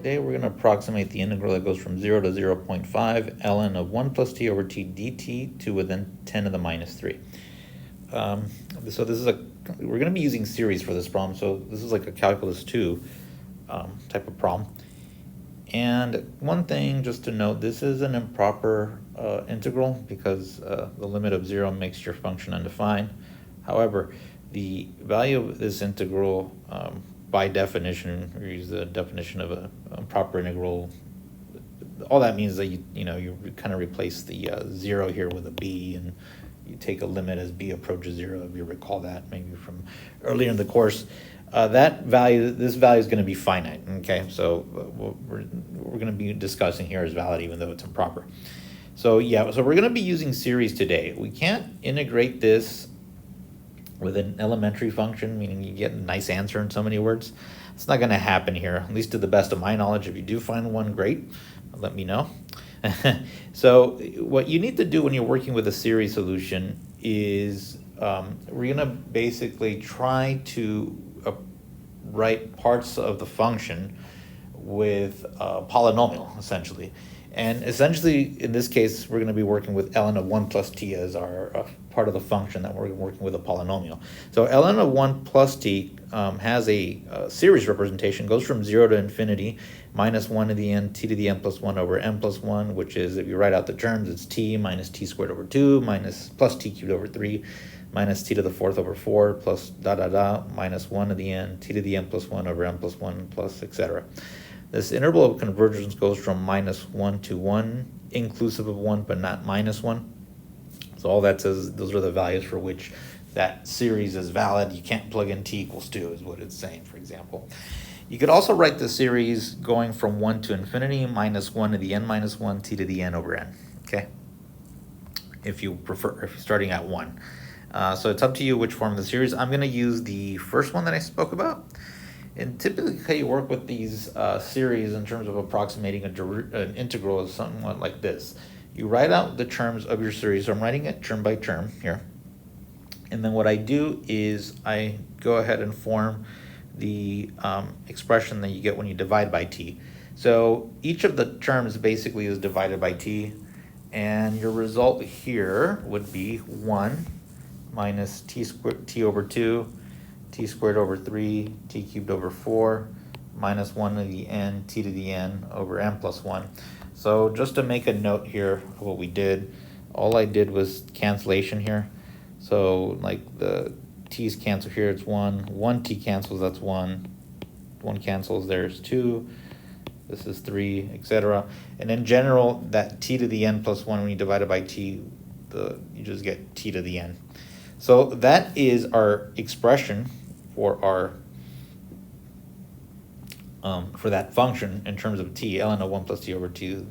Today we're going to approximate the integral that goes from 0 to 0.5 ln of 1 plus t over t dt to within 10 to the minus 3. So this is we're going to be using series for this problem, so this is like a calculus 2 type of problem. And one thing just to note, this is an improper integral because the limit of 0 makes your function undefined. However, the value of this integral, by definition, we use the definition of a proper integral. All that means that you kind of replace the 0 here with a b, and you take a limit as b approaches 0. If you recall that maybe from earlier in the course, this value is going to be finite. Okay, so we're going to be discussing here as valid even though it's improper. So yeah, so we're going to be using series today. We can't integrate this with an elementary function, meaning you get a nice answer in so many words. It's not going to happen here, at least to the best of my knowledge. If you do find one, great, let me know. So what you need to do when you're working with a series solution is we're going to basically try to write parts of the function with a polynomial, essentially. And essentially, in this case, we're going to be working with ln of 1 plus t as our part of the function that we're working with a polynomial. So ln of 1 plus t has a series representation, goes from 0 to infinity, minus 1 to the n, t to the n plus 1 over n plus 1, which is, if you write out the terms, it's t minus t squared over 2, minus plus t cubed over 3, minus t to the 4th over 4, plus minus 1 to the n, t to the n plus 1 over n plus 1, plus etc. This interval of convergence goes from minus 1 to 1, inclusive of 1, but not minus 1. So all that says, those are the values for which that series is valid. You can't plug in t equals 2 is what it's saying, for example. You could also write the series going from 1 to infinity, minus 1 to the n minus 1, t to the n over n, okay? If you prefer, if you're starting at 1. So it's up to you which form of the series. I'm going to use the first one that I spoke about. And typically how you work with these series in terms of approximating an integral is somewhat like this. You write out the terms of your series. So I'm writing it term by term here. And then what I do is I go ahead and form the expression that you get when you divide by t. So each of the terms basically is divided by t. And your result here would be 1 minus t over 2, t squared over 3, t cubed over 4, minus 1 to the n, t to the n over n plus 1. So just to make a note here of what we did, all I did was cancellation here. So like the t's cancel here, it's 1 t cancels, that's 1 cancels, there's 2, this is 3, etc. And in general, that t to the n plus 1, when you divide it by t, you just get t to the n. So that is our expression for our for that function in terms of t, ln of 1 plus t over 2.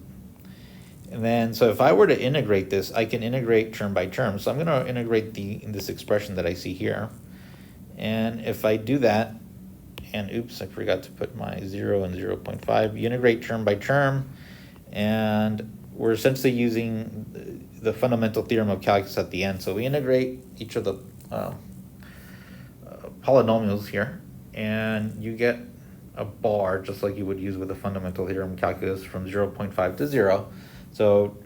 And then, so if I were to integrate this, I can integrate term by term. So I'm going to integrate this expression that I see here. And if I do that, and oops, I forgot to put my 0 and 0.5, you integrate term by term, and we're essentially using the fundamental theorem of calculus at the end. So we integrate each of the polynomials here, and you get a bar just like you would use with the fundamental theorem of calculus from 0.5 to 0. So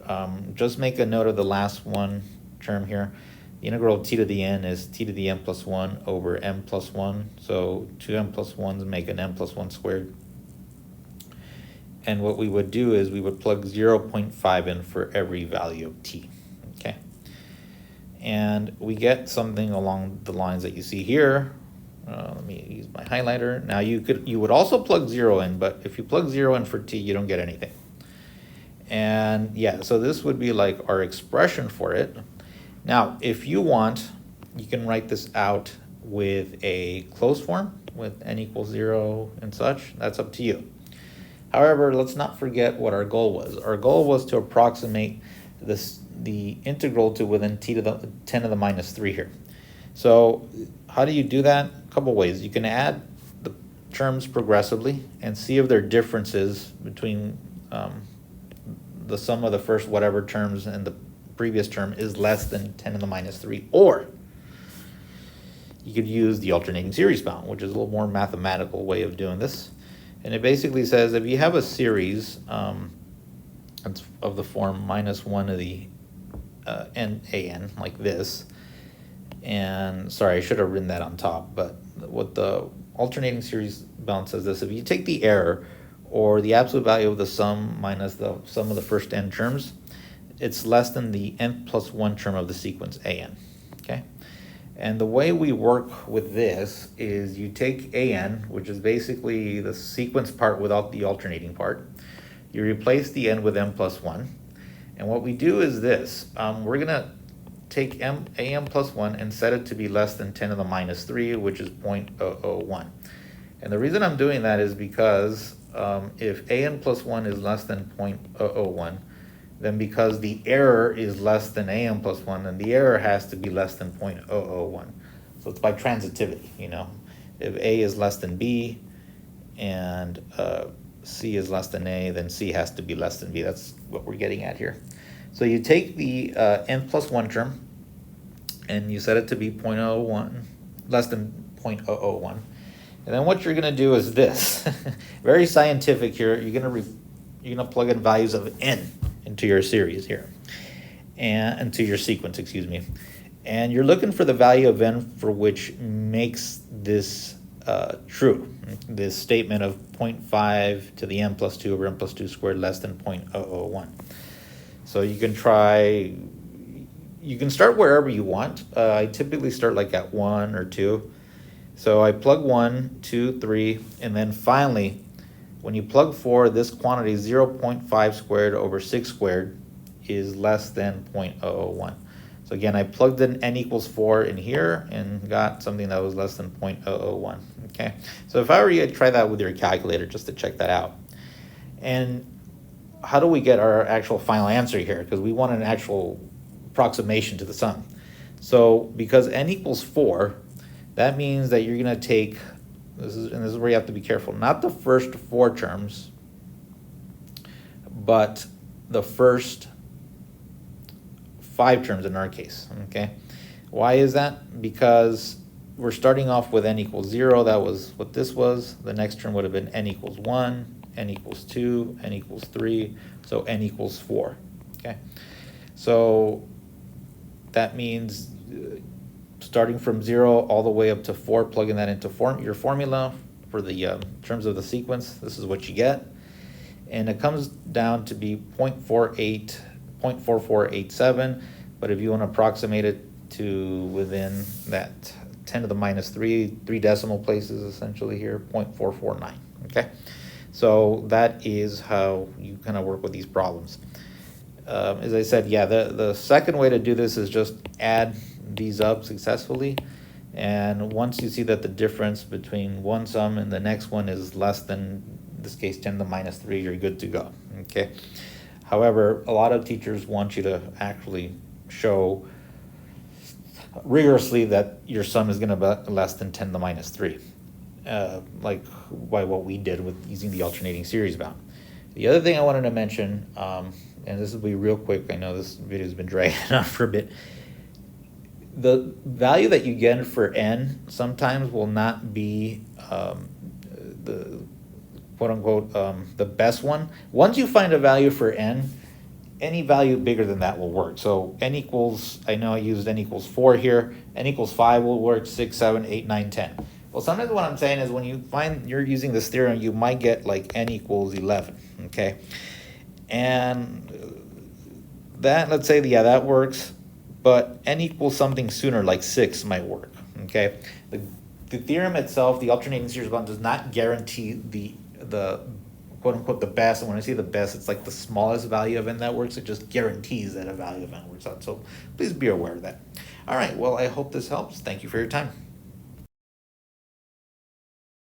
just make a note of the last one term here. The integral of t to the n is t to the n plus 1 over n plus 1. So 2n plus 1s make an n plus 1 squared. And what we would do is we would plug 0.5 in for every value of t, okay? And we get something along the lines that you see here. Let me use my highlighter. Now you would also plug 0 in, but if you plug 0 in for t, you don't get anything. And yeah, so this would be like our expression for it. Now, if you want, you can write this out with a closed form with n equals 0 and such. That's up to you. However, let's not forget what our goal was. Our goal was to approximate the integral to within t to the 10 to the minus 3 here. So how do you do that? A couple ways. You can add the terms progressively and see if there are differences between the sum of the first whatever terms and the previous term is less than 10 to the minus 3. Or you could use the alternating series bound, which is a little more mathematical way of doing this. And it basically says if you have a series of the form minus 1 to the an, like this, and sorry, I should have written that on top, but what the alternating series bound says this: if you take the error, or the absolute value of the sum minus the sum of the first n terms, it's less than the n plus 1 term of the sequence an, okay? And the way we work with this is you take an, which is basically the sequence part without the alternating part, you replace the n with n plus 1, and what we do is this: we're gonna take an plus 1 and set it to be less than 10 to the minus 3, which is 0.001. And the reason I'm doing that is because if an plus 1 is less than 0.001, then because the error is less than an plus 1, then the error has to be less than 0.001. So it's by transitivity, you know. If a is less than b and c is less than a, then c has to be less than b. That's what we're getting at here. So you take the n plus 1 term and you set it to be 0.01, less than 0.001. And then what you're going to do is this. Very scientific here. You're going to plug in values of n into your series here, and into your sequence, excuse me. And you're looking for the value of n for which makes this true. This statement of 0.5 to the n plus 2 over n plus 2 squared less than 0.001. So you can start wherever you want. I typically start like at 1 or 2. So I plug 1, 2, 3, and then finally, when you plug 4, this quantity 0.5 squared over 6 squared is less than 0.001. So again, I plugged in n equals 4 in here and got something that was less than 0.001. Okay, so if I were you, I'd try that with your calculator just to check that out. And how do we get our actual final answer here? Because we want an actual approximation to the sum. So because n equals 4, that means that you're going to take, this is where you have to be careful, not the first 4 terms, but the first 5 terms in our case, okay? Why is that? Because we're starting off with n equals 0. That was what this was. The next term would have been n equals 1, n equals 2, n equals 3, so n equals 4, okay? So that means starting from 0 all the way up to 4, plugging that into your formula for the terms of the sequence, this is what you get. And it comes down to be 0.4487, but if you want to approximate it to within that 10 to the minus 3 decimal places essentially here, 0.449, okay? So that is how you kind of work with these problems. As I said, yeah, the second way to do this is just add these up successfully, and once you see that the difference between one sum and the next one is less than, in this case, 10 to the minus 3, you're good to go, okay? However, a lot of teachers want you to actually show rigorously that your sum is going to be less than 10 to the minus 3, like by what we did with using the alternating series bound. The other thing I wanted to mention, and this will be real quick, I know this video has been dragging on for a bit, the value that you get for n sometimes will not be the quote-unquote the best one. Once you find a value for n, any value bigger than that will work. So n equals, I know I used n equals 4 here, n equals 5 will work, 6, 7, 8, 9, 10. Well, sometimes what I'm saying is when you find you're using this theorem, you might get like n equals 11, okay? And that, let's say, yeah, that works, but n equals something sooner, like 6 might work, okay? The theorem itself, the alternating series bound, does not guarantee the quote-unquote the best. And when I say the best, it's like the smallest value of n that works. It just guarantees that a value of n works out. So please be aware of that. All right, well, I hope this helps. Thank you for your time.